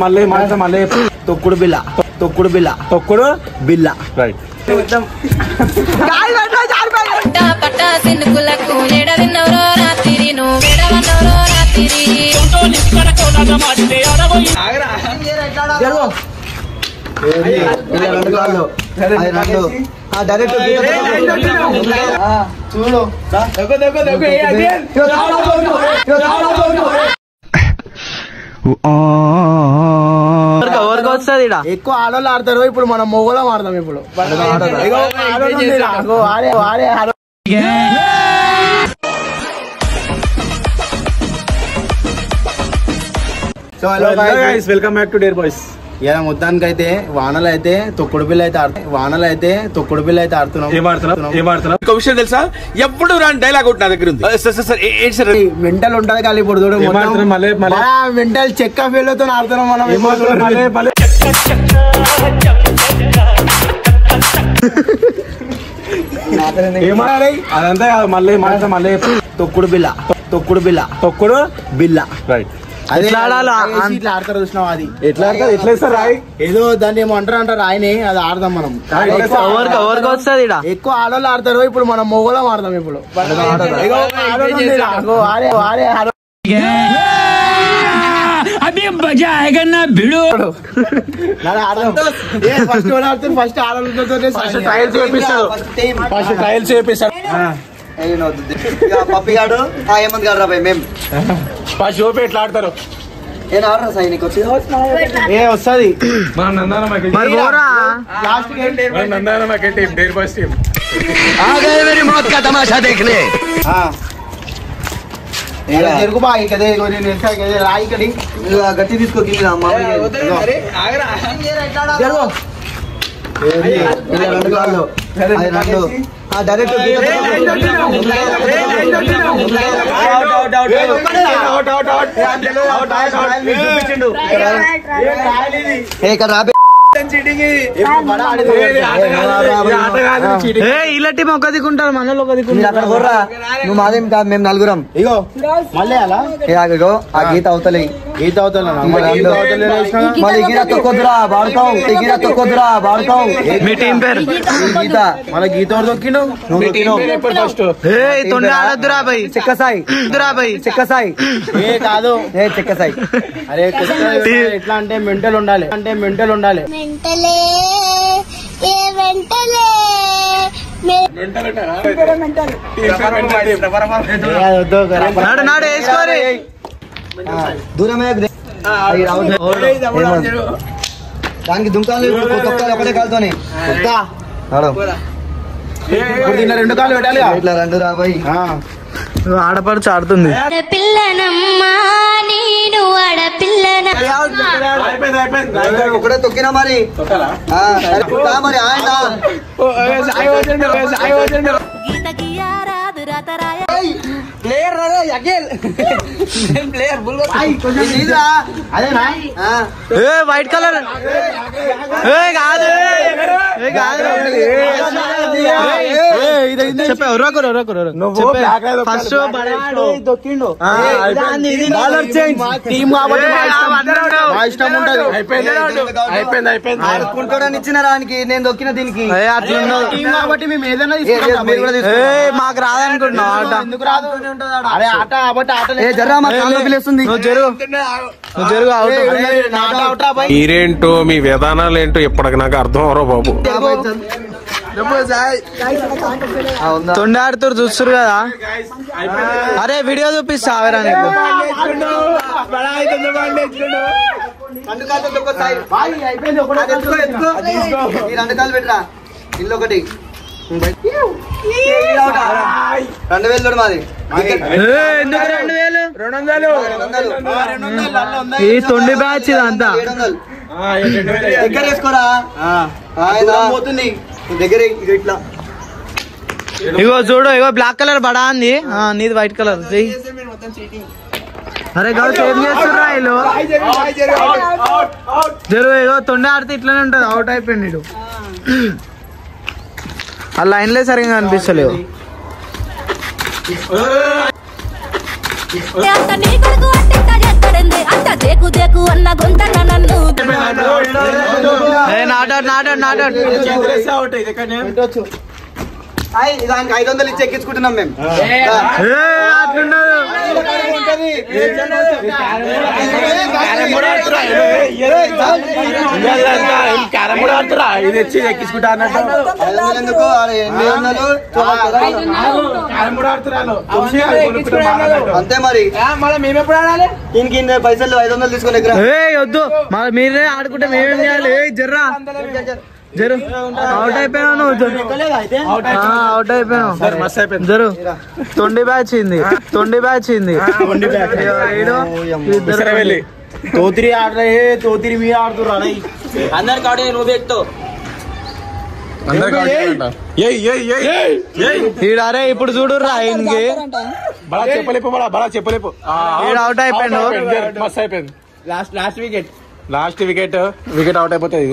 మళ్ళీ మళ్ళీ తొక్కుడు బిల్ల తొక్కుడు బిల్ల తొక్కుడు బిల్ల రైట్ చూడు ఎక్కువ ఆడోళ్ళు ఆడతారు. ఇప్పుడు మనం మొగోళ్ళం ఆడతాం. ఇప్పుడు so hello guys, welcome back to dare boys. ఇలా మొత్తానికి అయితే వానలు అయితే తొక్కుడు బిల్ల అయితే ఆడుతున్నాం. ఒక విషయం తెలుసా, ఎప్పుడు రాని డైలాగ్ ఒకటి నా దగ్గర ఉంది. మెంటల్ ఉంటది కానీ ఇప్పుడు చూడు మెంటల్ చెక్క ఫీల్తో ఆడుతున్నాం మనం. అదంతా మళ్ళీ మళ్ళీ తొక్కుడు బిల్ల తొక్కుడు బిల్ల రైట్. ఇట్లా ఆడతారు చూసినావు? అది ఎట్లా ఆడతారు? ఎట్లా ఇస్తారు రాయి? ఏదో దాన్ని ఏమో అంటారు రాయిని. అది ఆడదాం మనం. ఎక్కువ ఆడోళ్ళు ఆడతారు. ఇప్పుడు మనం మొగోళ్ళం ఆడదాం. ఇప్పుడు ఫస్ట్ ట్రయల్స్ చేపిస్తారు. పప్పిగాడు హేమంత్ గారు రాబాయ్ మేము ఫస్ట్ చూపి ఎట్లా ఆడతారు. సైనిక్ వచ్చి వస్తుంది రాయి కడి గట్టి తీసుకో ఇలాంటి మొక్క దిక్కుంటారు మనలో నువ్వు మాదేం కాదు, మేము నలుగురం. ఇగో మళ్ళీ అలా ఆ గీత అవతలే గీత అవుతా గీత తొక్కొద్దురా వాడతావు మీ టీం పేరు గీత. మళ్ళీ గీత తొక్కిండు ఆడొద్దురా బై చెక్కసాయి చెక్కసాయి కాదు చెక్కసాయి. అరే ఎట్లా అంటే మెంటల్ ఉండాలి దూరమే దానికి దుంకాలు తొక్కాలి ఒకటే కాలుతోనే. రెండు కాళ్ళు పెట్టాలి. ఇట్లా రెండు రాబాయి ఆడపడుచు ఆడుతుంది. ఒకటే తొక్కినా మరి మరి ఆయన వైట్ కలర్ ఫస్ట్ తొక్కిండు ఇచ్చిన దానికి నేను తొక్కిన దీనికి కాబట్టి మేము ఏదైనా మాకు రాదనుకుంటున్నాం. ఎందుకు రాదు? అరే ఆట కాబట్టి ఆట జరా మా కాళ్ళు పిలుస్తుంది. మీరేంటో మీ విధానాలు ఏంటో ఇప్పటికి నాకు అర్థం అవరో బాబు. తొండి ఆడుతారు చూస్తారు కదా. అరే వీడియో చూపిస్తా ఆవేరా నీకు. రెండు కాళ్ళు పెట్టరా ఇల్లు ఒకటి 2000 మాది. ఈ తొండి బ్యాచ్ ఇదంతా దగ్గర వేసుకోరా పోతుంది దగ్గర ఇట్లా. ఇగో చూడు, ఇగో బ్లాక్ కలర్ బడా అంది, నీది వైట్ కలర్. అరే గౌ ఏం చేస్తున్నా వీళ్ళు? జరుగు ఇగో తొండి ఆడితే ఇట్లానే ఉంటది. అవుట్ అయిపోయింది. ఆ లైన్లే సరిగా అనిపిస్తలేవు. దానికి 500 ఇచ్చి ఎక్కించుకుంటున్నాం మేము. ఇది వచ్చి ఎక్కించుకుంటా అన్నట్టు అంతే మరి. మేము ఎప్పుడు ఆడాలి? దీనికి పైసలు 500 తీసుకొని ఎక్కడ వద్దు మీరే ఆడుకుంటే మేమేం చేయాలి? జర్రా జరు అవుట్ అయిపోయాను. అవుట్ అయిపోయాను. జరు తొండి బ్యాచ్ ఇంది. తోతిరి ఆడరే తోతిరి మీ ఆడుతురా అందరికి ఆడే నువ్వు ఎక్కుతావు. ఈడారే ఇప్పుడు చూడుర్రా ఇంకే చెప్పలేపు అవుట్ అయిపోయాడు. లాస్ట్ వికెట్ అవుట్ అయిపోతుంది.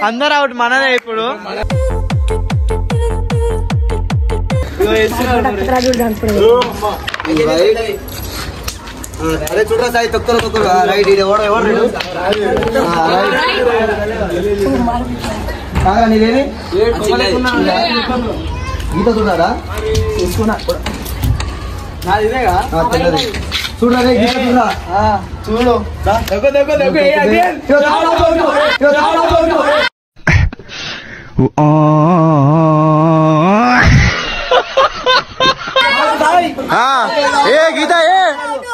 అందరు అవుట్ మనదే ఇప్పుడు. అరే చూడరా సాయి తొక్కలు రైట్ నీదేమి గీత చూడారా తీసుకున్నా చూడరా గీత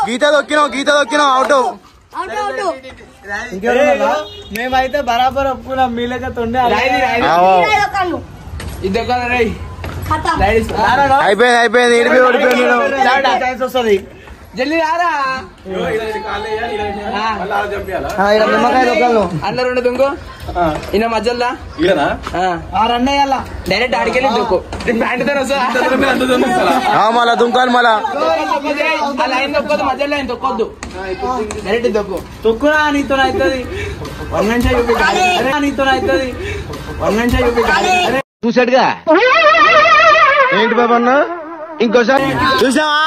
చూడు గీత దొక్కినావు అవుట్. మేమైతే బరాబర్ ఒప్పుకున్నాం. మీ లెక్క తొండే అయిపోయింది. వస్తుంది జల్దీ రారా. నిమ్మకాయ దొక్కలు అన్న 2 దుంకు ఈయన మధ్యలో రన్ అయ్యాలా డైరెక్ట్ ఆడికెళ్ళి దొక్కు. మళ్ళా దుంకాలి మళ్ళా లైన్ దొక్కొద్దు. మధ్యలో లైన్ దొక్కొద్దు. డైరెక్ట్ దొక్కు. తొక్కురా నీతో అవుతుంది. 1 నిమిషం చూపించాలి. నీతో అవుతుంది. 1 నిమిషం చూపించాలి. చూసాడుగా ఏంటి బాబు అన్న ఇంకోసారి చూసావా?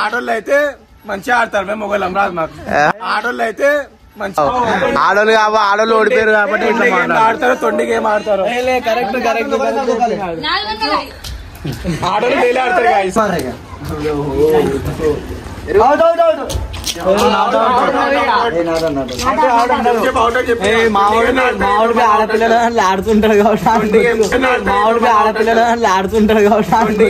ఆడోళ్ళు అయితే మంచిగా ఆడతారు. మేము మొగలం రాదు మాకు. ఆడోళ్ళు అయితే ఆడోళ్ళు ఓడిపోయారు కాబట్టి ఆడతారు. తొండి గేమ్ ఆడతారు. కరెక్ట్ ఆడోళ్ళు డైలీ ఆడతారు. మామిడికి ఆడపిల్లలు ఆడుతుంటాడు కాబట్టి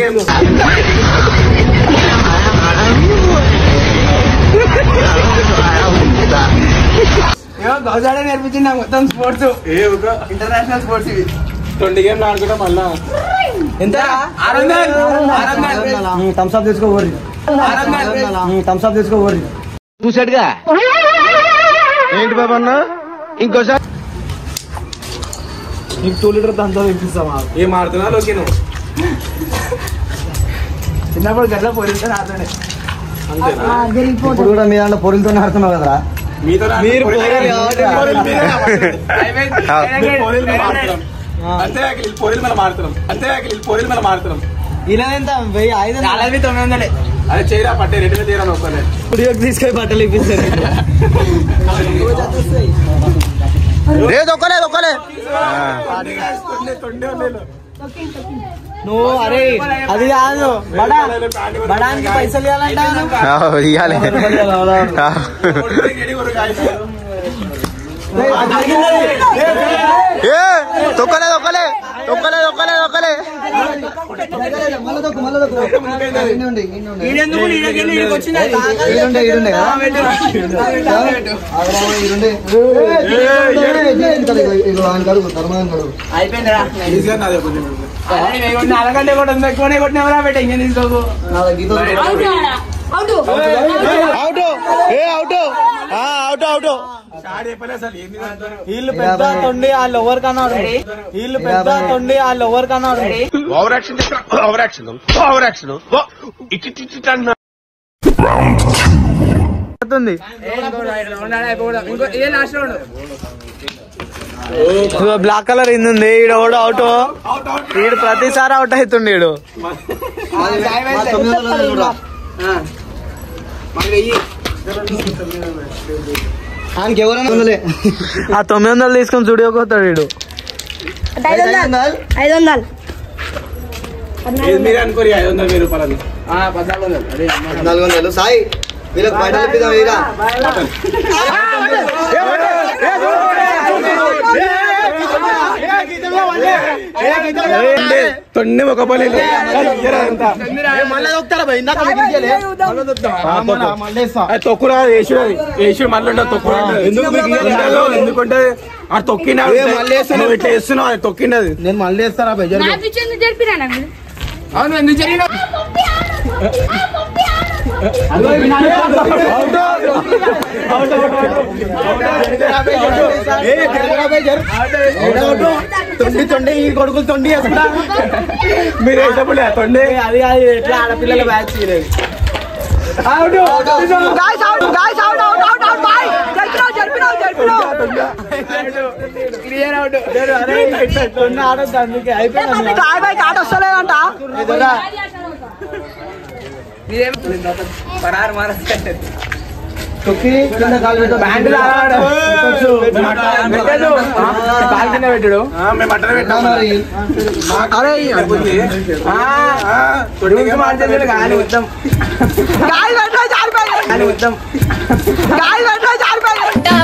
గౌజాడే నేర్పించింది నాకు మొత్తం స్పోర్ట్స్. ఇంటర్నేషనల్ స్పోర్ట్స్ ఇవి. 20 గేమ్లు ఆడుకుంటాం. మళ్ళా ఎంత థమ్స్అప్ తీసుకోబోర్రి. చూసాడుగా ఏంటి బాబు అన్న ఇంకోసారి నీకు 2 లీటర్ దంతా తెప్పిస్తావా? ఏం ఆడుతున్నా లోకి నువ్వు చిన్నప్పుడు గట్ల పొరితో ఆడుతుండే. ఇప్పుడు కూడా మీ దాంట్లో పొరిలతో ఆడుతున్నావు కదరా. ఇలా ఎంత 500 అదే చేయరా పట్టే 2 తీరా తీసుకొని బట్టలు ఇప్పిస్తారు. నువ్వు అరే అది కాదు బడానికి పైసలు ఇవ్వాలంటే తొక్కలే అరగంట కూడా కొట్టినవరా పెట్ట ఇంకేం తీసుకోకు. వీళ్ళు పెద్ద తొండి వాళ్ళు ఎవరు కన్నాడు. అవుతుంది. బ్లాక్ కలర్ ఇంది ఈడు ఓడు అవుట్. ఈడు ప్రతిసారి అవుట్ అవుతుండే ఈడు. ఆ 900 తీసుకొని స్టూడియోకి పోతాడు వీడు. 500 మీరు అనుకోరు 500 రూపాయలు 1400 సాయి వీళ్ళకి బయట తొండి ఒక పని తొక్కురా వేసుడు మళ్ళీ తొక్కు ఎందుకంటే ఆ తొక్కినాడు ఇట్లా వేస్తున్నావు అది తొక్కినది. నేను మళ్ళీ వేస్తారా అవును ఎందుకు జరిగిన తొండి ఈ కొడుకులు తొండి మీరు వేసేప్పుడు తొండి అది ఎట్లా ఆడపిల్లల బ్యాచ్ క్లియర్ అవుట్. ఆడద్దు అందుకే అయిపోయింది. ఆట వస్తలేదంట. పరారు మార పెట్టాడు.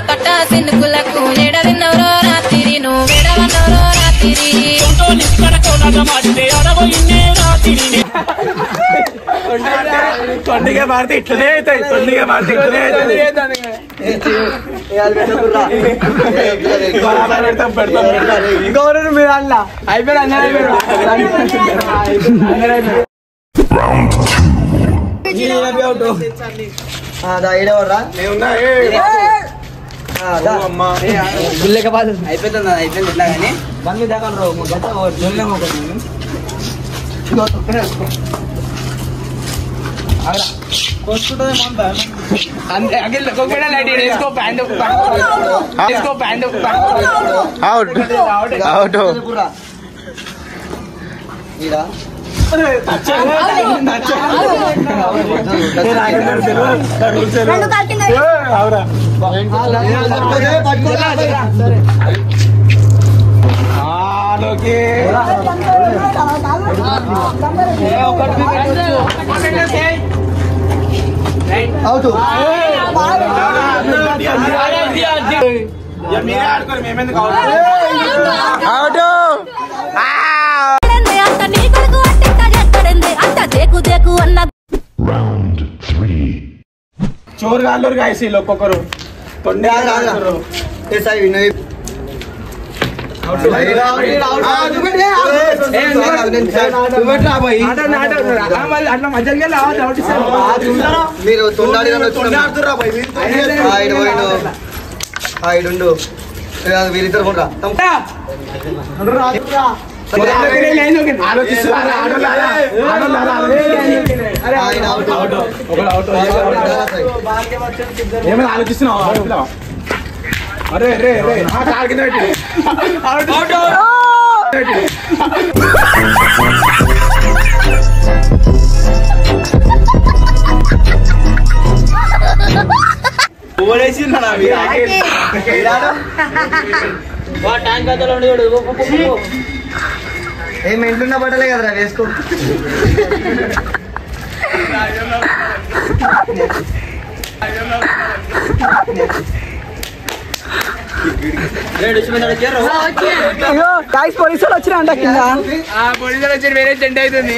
పట్టా సిన్నుకులకు ఎడవిన్నవరో రాత్రి నువ్వు ఎడవన్నవరో రాత్రి తొండిగా మారితే ఇట్లనే అవుతాయి. తొండిగా మారితే ఇట్లనే ఇంకొకరు మీరు అలా అయిపోయారు. అయిపోతుంది అయిపోయింది ఇట్లా కానీ బండి చోరు గాళ్ళు కాసి ఒక్కొక్కరు తొండి మీరు తొండాడి వీరిద్దరు కూడా ఏమైనా ఆలోచిస్తున్నావు? అరే రే రే కింద పెట్టి ఏం ఇంట్లున్న బట్టలే కదరా వేసుకో. పోలీసులు వచ్చినా అంట కింద. పోలీసులు వచ్చి వేరే జెండా అవుతుంది.